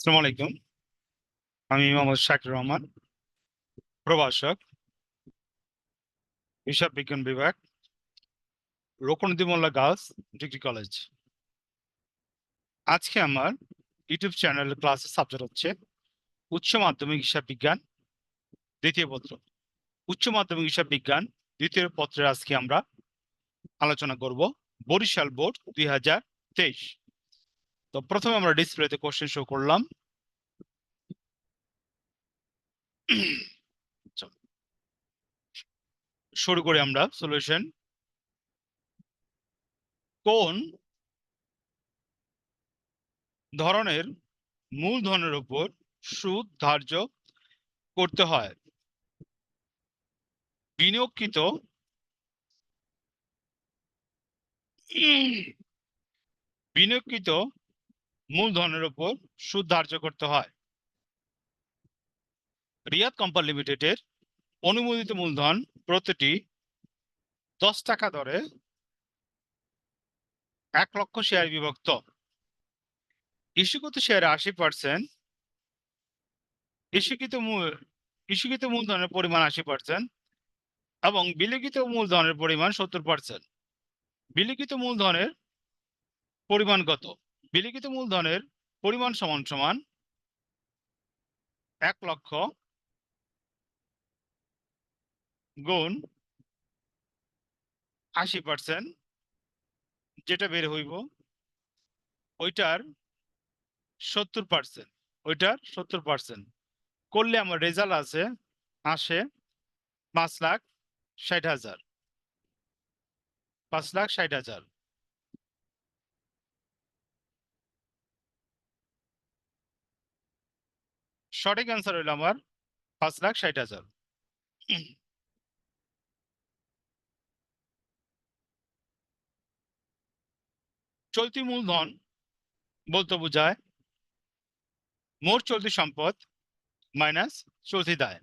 আসসালামু আলাইকুম। আমি মোহাম্মদ শাকির রহমান, প্রভাষক, হিসাব বিজ্ঞান বিভাগ, রূপনদী মোল্লা গার্লস ডিগ্রি কলেজ। আজকে আমার ইউটিউব চ্যানেল ক্লাসের সাবজেক্ট হচ্ছে উচ্চ মাধ্যমিক হিসাব বিজ্ঞান দ্বিতীয় পত্র। উচ্চ মাধ্যমিক হিসাব বিজ্ঞান দ্বিতীয় পত্রে আজকে আমরা আলোচনা করব বরিশাল বোর্ড 2023। তো প্রথমে আমরা ডিসপ্লেতে কোশ্চেন শো করলাম। শুরু করি আমরা সলিউশন। কোন ধরনের মূলধনের উপর সুদ ধার্য করতে হয়? বিনিয়োগকৃত বিনিয়োগকৃত মূলধনের উপর সুদ ধার্য করতে হয়। রিয়াদ কোম্পানি লিমিটেডের অনুমোদিত মূলধন প্রতিটি 10 টাকা দরে 1 লক্ষ শেয়ার বিভক্ত। ইস্যুকৃত শেয়ারে 80%, ইস্যুকৃত মূলধনের পরিমাণ 80% এবং বিলিখিত মূলধনের পরিমাণ 70%। বিলিখিত মূলধনের পরিমাণ কত? বিলিখিত মূলধনের পরিমাণ সমান সমান 1 লক্ষ গুণ 80%, যেটা বের হইব ওইটার 70%। করলে আমার রেজাল্ট আসে 5,60,000। 5,60,000 সঠিক অ্যান্সার হইল আমার 5,60,000। চলতি মূলধন বলতে বোঝায় মোট চলতি সম্পদ মাইনাস চলতি দায়।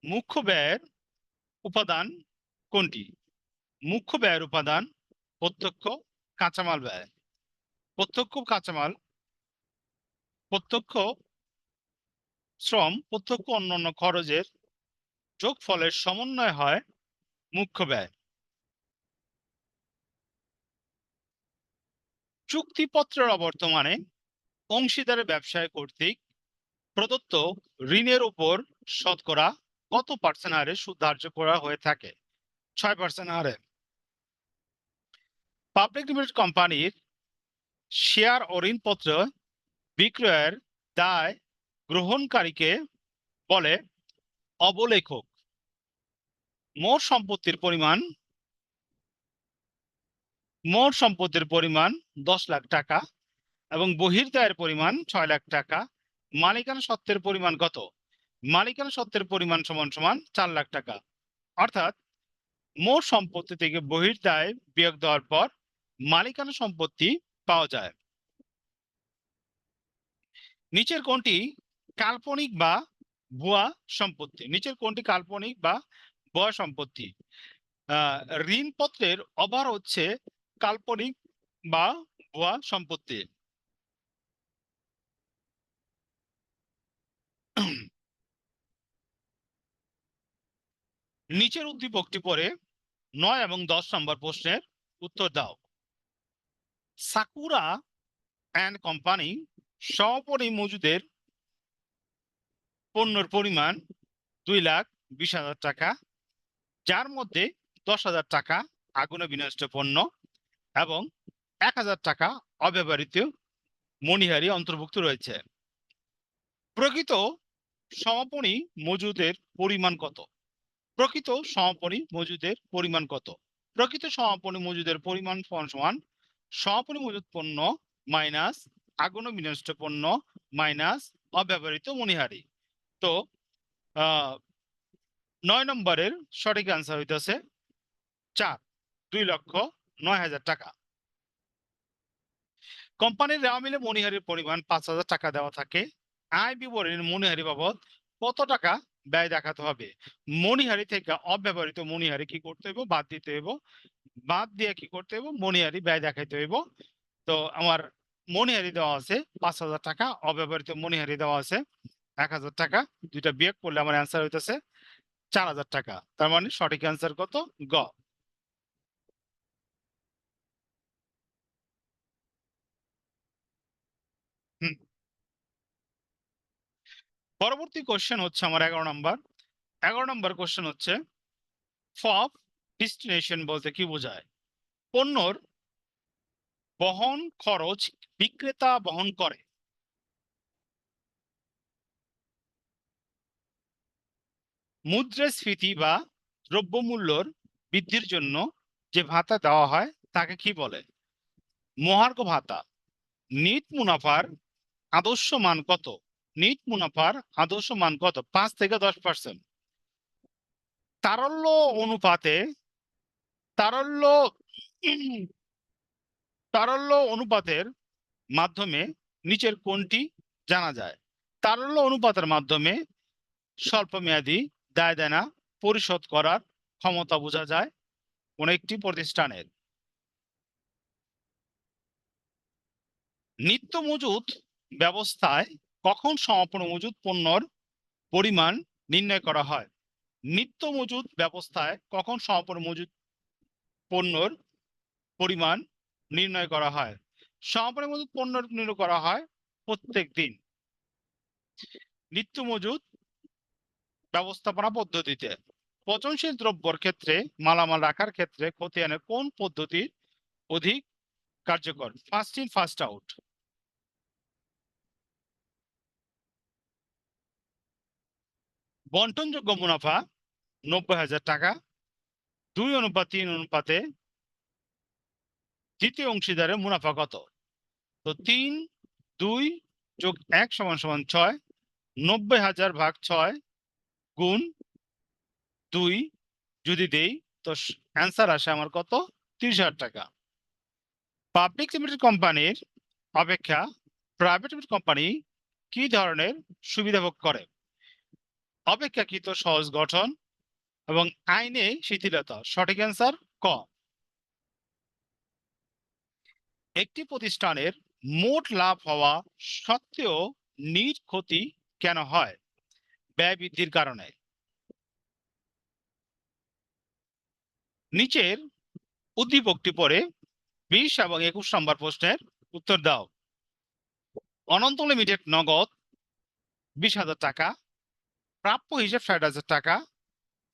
মুখ্য ব্যয়ের উপাদান কোনটি? মুখ্য ব্যয়ের উপাদান প্রত্যক্ষ কাঁচামাল ব্যয়। প্রত্যক্ষ শ্রম, প্রত্যক্ষ অন্যান্য খরচের যোগফলের সমন্বয় হয় মুখ্য ব্যয়। চুক্তিপত্রের অবর্তমানে অংশীদারের ব্যবসায় কর্তৃক প্রদত্ত ঋণের উপর শতকরা কত পার্সেন্ট হারে সুদ ধার্য করা হয়ে থাকে? 6% হারে। পাবলিক লিমিটেড কোম্পানির শেয়ার ও ঋণপত্র বিক্রয়ের দায় গ্রহণকারীকে বলে অবলেখক। মোট সম্পত্তির পরিমাণ 10 লাখ টাকা এবং বহির্দায়ের পরিমাণ 6 লাখ টাকা। মালিকানা সত্ত্বের পরিমাণ কত? মালিকানা সত্ত্বের পরিমাণ সমান সমান 4 লাখ টাকা। অর্থাৎ মোট সম্পত্তি থেকে বহির্দায় বিয়োগ দেওয়ার পর মালিকানা সম্পত্তি পাওয়া যায়। নিচের কোনটি কাল্পনিক বা ভুয়া সম্পত্তি? ঋণপত্রের ওভার হচ্ছে কাল্পনিক বা ভুয়া সম্পত্তি। নিচের উদ্দীপকটি পড়ে 9 এবং 10 নম্বর প্রশ্নের উত্তর দাও। সাকুরা অ্যান্ড কোম্পানি সমাপনী মজুদের পণ্যের পরিমাণ 2,20,000 টাকা, যার মধ্যে 10,000 টাকা আগুনে বিনষ্ট পণ্য এবং 1,000 টাকা অব্যবহৃত মণিহারি অন্তর্ভুক্ত রয়েছে। প্রকৃত সমাপনী মজুদের পরিমাণ কত? প্রকৃত সমাপনী মজুদের পরিমাণ সমান সমাপনী মজুদ পণ্য মাইনাস আগুনে বিনষ্ট পণ্য মাইনাস অব্যবহৃত মণিহারি। তো 9 নম্বরের সঠিক অ্যান্সার হইতেছে 4, 2,09,000 টাকা। কোম্পানির রেওয়া মিলে মণিহারির পরিমাণ 5,000 টাকা দেওয়া থাকে। আয় বিবরণীর মণিহারি বাবদ কত টাকা ব্যয় দেখাতে হবে? মণিহারি থেকে অব্যবহৃত মণিহারি কি করতে হইব? বাদ দিতে হইব। বাদ দিয়ে কি করতে হইব? মণিহারি ব্যয় দেখাইতে হইব। তো আমার মণিহারি দেওয়া আছে 5,000 টাকা, অব্যবহৃত মণিহারি দেওয়া আছে 1,000 টাকা। দুইটা বিয়োগ করলে আমার অ্যান্সার হইতেছে 4,000 টাকা। তার মানে সঠিক অ্যান্সার কত? গ। হুম। পরবর্তী কোশ্চেন হচ্ছে আমার 11 নম্বর। 11 নম্বর কোশ্চেন হচ্ছে ফব ডেস্টিনেশন বলতে কি বোঝায়? পণ্যর বহন খরচ বিক্রেতা বহন করে। মুদ্রাস্ফীতি বা দ্রব্যমূল্যর বৃদ্ধির জন্য যে ভাতা দেওয়া হয় তাকে কি বলে? মহার্ঘ ভাতা। নিট মুনাফার আদর্শ মান কত? নিট মুনাফার আদর্শ মান কত? 5 থেকে 10%। তারল্য অনুপাতে তারল্য তারল্য অনুপাতের মাধ্যমে নিচের কোনটি জানা যায়? তারল্য অনুপাতের মাধ্যমে স্বল্প মেয়াদী দায় দেনা পরিশোধ করার ক্ষমতা বোঝা যায় কোন একটি প্রতিষ্ঠানের। নিত্য মজুত ব্যবস্থায় কখন সমাপন মজুত পণ্যর পরিমাণ নির্ণয় করা হয়? নিত্য মজুত ব্যবস্থায় কখন সমাপন মজুত পণ্যর পরিমাণ নির্ণয় করা হয়? সমাপন মজুত পণ্য নির্ণয় করা হয় প্রত্যেক দিন। নিত্য মজুত ব্যবস্থাপনা পদ্ধতিতে পচনশীল দ্রব্যের ক্ষেত্রে মালামাল রাখার ক্ষেত্রে খতিয়ানের কোন পদ্ধতি অধিক কার্যকর? First in first out. বন্টনযোগ্য মুনাফা 90,000 টাকা। 2:3 অনুপাতে দ্বিতীয় অংশীদারের মুনাফা কত? তো 3, 2 যোগ 1 সমান সমান 6। 90,000 ভাগ 6 গুণ 2 যদি দেই তো অ্যান্সার আসে আমার কত? 30,000 টাকা। পাবলিক লিমিটেড কোম্পানির অপেক্ষা প্রাইভেট লিমিটেড কোম্পানি কি ধরনের সুবিধা ভোগ করে? অপেক্ষাকৃত সহজ গঠন এবং আইনে শিথিলতা। সঠিক অ্যান্সার ক। একটি প্রতিষ্ঠানের মোট লাভ হওয়া সত্ত্বেও নিট ক্ষতি কেন হয়? ব্যয় বৃদ্ধির কারণে। নিচের উদ্দীপকটি পড়ে 20 এবং 21 নম্বর প্রশ্নের উত্তর দাও। অনন্ত লিমিটেড নগদ 20,000 টাকা, প্রাপ্য হিসাব 60,000 টাকা,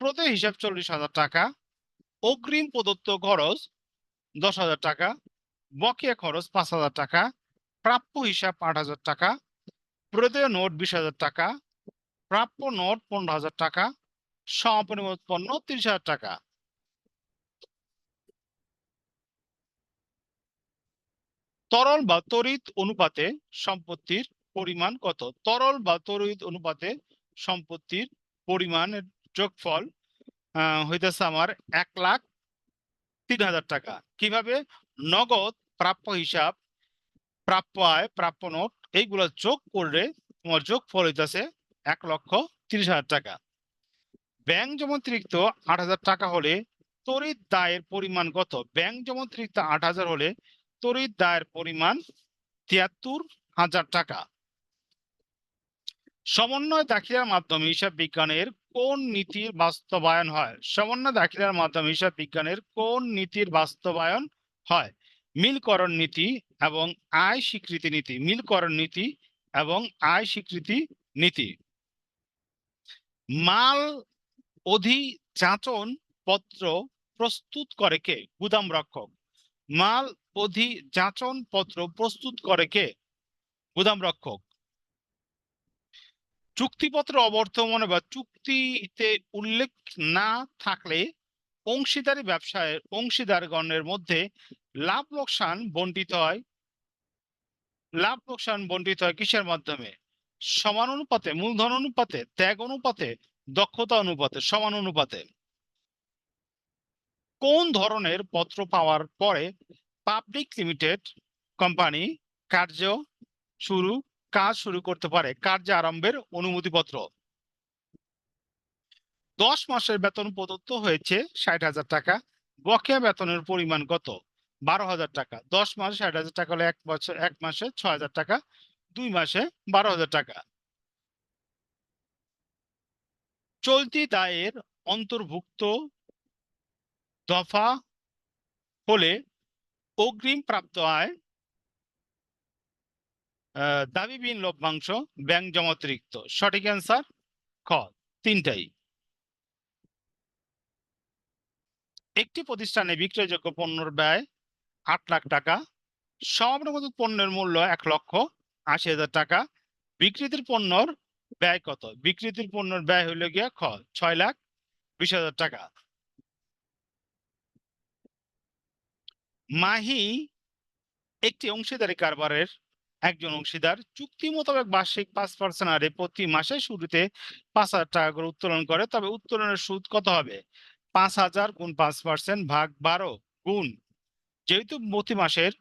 প্রদেয় হিসাব 40,000 টাকা, অগ্রিম প্রদত্ত খরচ 10,000 টাকা, বকেয়া খরচ 5,000 টাকা, প্রাপ্য হিসাব 8,000 টাকা, প্রদেয় নোট 20,000 টাকা, প্রাপ্য নোট 15,000 টাকা, সমাপনী উৎপন্ন 30,000 টাকা। তরল বা তড়িৎ অনুপাতে সম্পত্তির পরিমাণ কত? তরল বা তড়িৎ অনুপাতে সম্পত্তির পরিমাণের যোগফল হইতেছে আমার 1,03,000 টাকা। কিভাবে? নগদ, প্রাপ্য হিসাব, প্রাপ্য আয়, প্রাপ্য নোট এইগুলো যোগ করলে তোমার যোগফল হইতেছে 1,30,000 টাকা। ব্যাংক জমাতিরিক্ত 8,000 টাকা হলে তড়িৎ দায়ের পরিমাণ কত? ব্যাংক জমাতিরিক্ত 8,000 হলে তড়িৎ দায়ের পরিমাণ 73,000 টাকা। সমন্বয় দাখিলার মাধ্যমে হিসাব বিজ্ঞানের কোন নীতির বাস্তবায়ন হয়? সমন্বয় দাখিলার মাধ্যমে হিসাব বিজ্ঞানের কোন নীতির বাস্তবায়ন হয়? মিলকরণ নীতি এবং আয় স্বীকৃতি নীতি। মিলকরণ নীতি এবং আয় স্বীকৃতি নীতি। মাল অধিযাচন পত্র প্রস্তুত করে কে? গুদাম রক্ষক। মাল অধিযাচন পত্র প্রস্তুত করে কে? গুদাম রক্ষক। চুক্তিপত্র অবর্তমানে বা চুক্তিতে উল্লেখ না থাকলে অংশীদারি ব্যবসায়ের অংশীদারগণের মধ্যে লাভ লোকসান বন্টিত হয়। লাভ লোকসান বন্টিত হয় কিসের মাধ্যমে? সমানুপাতে, মূলধন অনুপাতে, ত্যাগ অনুপাতে, দক্ষতা অনুপাতে, সমানুপাতে। কোন ধরনের পত্র পাওয়ার পরে পাবলিক লিমিটেড কোম্পানি কাজ শুরু করতে পারে? কার্য আরম্ভের অনুমতিপত্র। 10 মাসের বেতন প্রদত্ত হয়েছে 60,000 টাকা, বকেয়া বেতনের পরিমাণ কত? 12,000 টাকা। 10 মাসে 60,000 টাকা হলে 1 মাসে 6,000 টাকা, 2 মাসে 12,000 টাকা। চলতি দায়ের অন্তর্ভুক্ত দফা হলে অগ্রিম প্রাপ্ত আয়, দাবিবিহীন লভ্যাংশ, ব্যাংক জমা অতিরিক্ত। সঠিক অ্যান্সার খ, তিনটাই। একটি প্রতিষ্ঠানে বিক্রয়যোগ্য পণ্যের ব্যয় 8 লাখ টাকা, সমাপনগত পণ্যের মূল্য 1,80,000 টাকা। বিক্রিতির পণ্যর ব্যয় কত? বিক্রিতির পণ্যের ব্যয় হইল গিয়া খ, 6,20,000 টাকা। মাহি একটি অংশীদারি কারবারের একজন অংশীদার চুক্তি মোতাবেক বার্ষিক 5% হারে প্রতি মাসে শুরুতে 5,000 টাকা করে উত্তোলন করে, তবে উত্তোলনের সুদ কত হবে? 5,000 গুণ 5% ভাগ 12 গুণ, যেহেতু প্রতি মাসের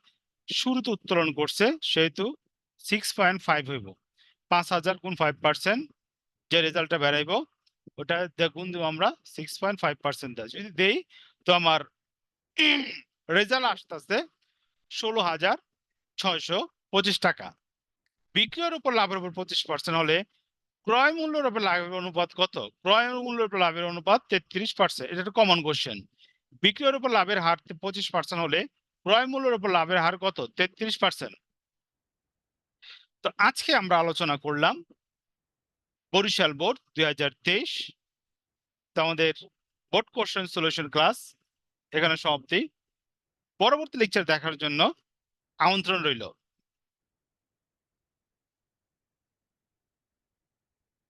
শুরুতে উত্তোলন করছে সেহেতু 6.5 হইব। 5,000 গুণ 5% যে রেজাল্টটা বেরাইব ওটা গুণ দেবো আমরা 6.5% যদি দেই তো আমার রেজাল্ট আসতেছে 16,625 টাকা। বিক্রয়ের উপর লাভের উপর 25% হলে ক্রয় মূল্যের উপর লাভের অনুপাত কত? ক্রয় মূল্যের উপর লাভের অনুপাত 33%। এটা একটা কমন কোশ্চেন। বিক্রয়ের উপর লাভের হার 25% হলে ক্রয় মূল্যের উপর লাভের হার কত? 33%। তো আজকে আমরা আলোচনা করলাম বরিশাল বোর্ড 2023। তো আমাদের বোর্ড কোশ্চেন সলিউশন ক্লাস এখানে সমাপ্তি। পরবর্তী লেকচার দেখার জন্য আমন্ত্রণ রইল।